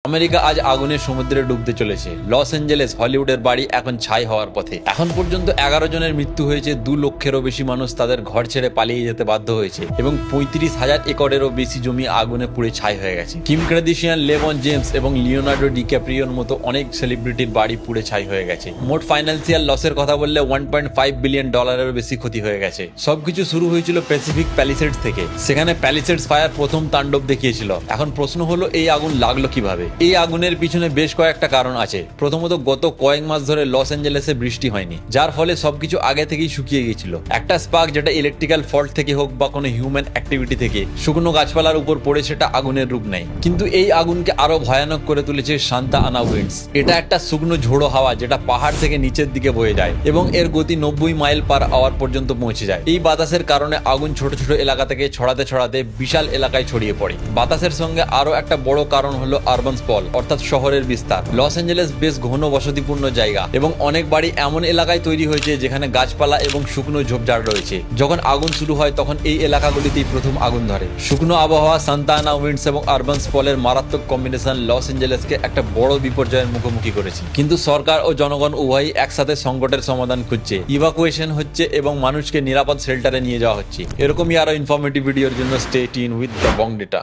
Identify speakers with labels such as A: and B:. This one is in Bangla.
A: আমেরিকা আজ আগুনের সমুদ্রে ডুবতে চলেছে। লস অ্যাঞ্জেলেস হলিউডের বাড়ি এখন ছাই হওয়ার পথে। এখন পর্যন্ত 11 জনের মৃত্যু হয়েছে, 2 লক্ষেরও বেশি মানুষ তাদের ঘর ছেড়ে পালিয়ে যেতে বাধ্য হয়েছে এবং 35,000 একরেরও বেশি জমি আগুনে পুড়ে ছাই হয়ে গেছে। কিম কার্দাশিয়ান, লেবন জেমস এবং লিওনার্ডো ডিক্যাপ্রিওর মতো অনেক সেলিব্রিটির বাড়ি পুড়ে ছাই হয়ে গেছে। মোট ফাইন্যান্সিয়াল লসের কথা বললে $1.5 বিলিয়ন বেশি ক্ষতি হয়ে গেছে। সবকিছু শুরু হয়েছিল প্যাসিফিক প্যালিসেডস থেকে। সেখানে প্যালিসেডস ফায়ার প্রথম তাণ্ডব দেখিয়েছিল। এখন প্রশ্ন হলো, এই আগুন লাগলো কিভাবে? এই আগুনের পিছনে বেশ কয়েকটা কারণ আছে। প্রথমত, গত কয়েক মাস ধরে লস অ্যাঞ্জেলেসে বৃষ্টি হয়নি, যার ফলে সবকিছু আগে থেকেই শুকিয়ে গিয়েছিল। একটা স্পার্ক, যেটা ইলেকট্রিক্যাল ফল্ট থেকে হোক বা কোনো হিউম্যান অ্যাক্টিভিটি থেকে শুকনো গাছপালার উপর পড়ে, সেটা আগুনের রূপ নেয়। কিন্তু এই আগুনকে আরো ভয়ানক করে তুলেছে সান্তা আনা উইন্ডস। এটা একটা শুকনো ঝোড়ো হাওয়া যেটা পাহাড় থেকে নিচের দিকে বয়ে যায় এবং এর গতি 90 মাইল পার আওয়ার পর্যন্ত পৌঁছে যায়। এই বাতাসের কারণে আগুন ছোট ছোট এলাকা থেকে ছড়াতে ছড়াতে বিশাল এলাকায় ছড়িয়ে পড়ে। বাতাসের সঙ্গে আরো একটা বড় কারণ হলো আরবান স্পল, অর্থাৎ শহরের বিস্তার। লস অ্যাঞ্জেলেস বেশ ঘন বসতিপূর্ণ জায়গা এবং অনেক বাড়ি এমন এলাকায় তৈরি হয়েছে যেখানে গাছপালা এবং শুকনো ঝোপঝাড় রয়েছে। যখন আগুন শুরু হয় তখন এই এলাকাগুলিতেই প্রথম আগুন ধরে। শুকনো আবহাওয়া, সান্তা আনা উইন্ডস এবং আরবান স্পলের মারাত্মক কম্বিনেশন লস অ্যাঞ্জেলেসকে একটা বড় বিপর্যয়ের মুখোমুখি করেছে। কিন্তু সরকার ও জনগণ উভয়ই একসাথে সংকটের সমাধান খুঁজছে। ইভাকুয়েশন হচ্ছে এবং মানুষকে নিরাপদ শেল্টারে নিয়ে যাওয়া হচ্ছে। এরকমই আরো ইনফরমেটিভ ভিডিওর জন্য stay tune with the Bong data.